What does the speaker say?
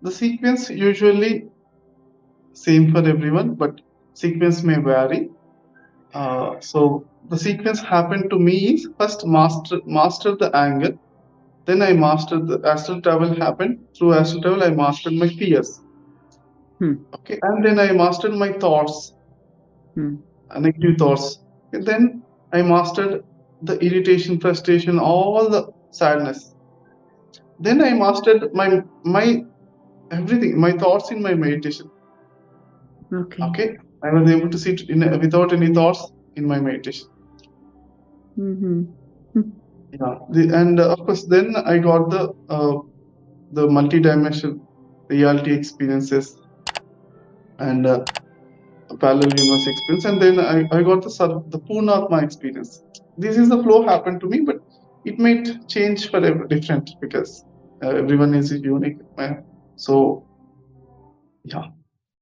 the sequence usually same for everyone, but sequence may vary. So the sequence happened to me is first master the angle, then I mastered the astral travel happened. Through astral travel, I mastered my fears. Okay, and then I mastered my thoughts, negative thoughts. And then I mastered the irritation, frustration, all the sadness. Then I mastered my everything, my thoughts in my meditation. Okay, I was able to sit without any thoughts in my meditation. Yeah, and of course, then I got the multi-dimensional reality experiences and parallel universe experience, and then I got the Purnatma experience. This is the flow happened to me, but it might change for different because everyone is unique. So, yeah.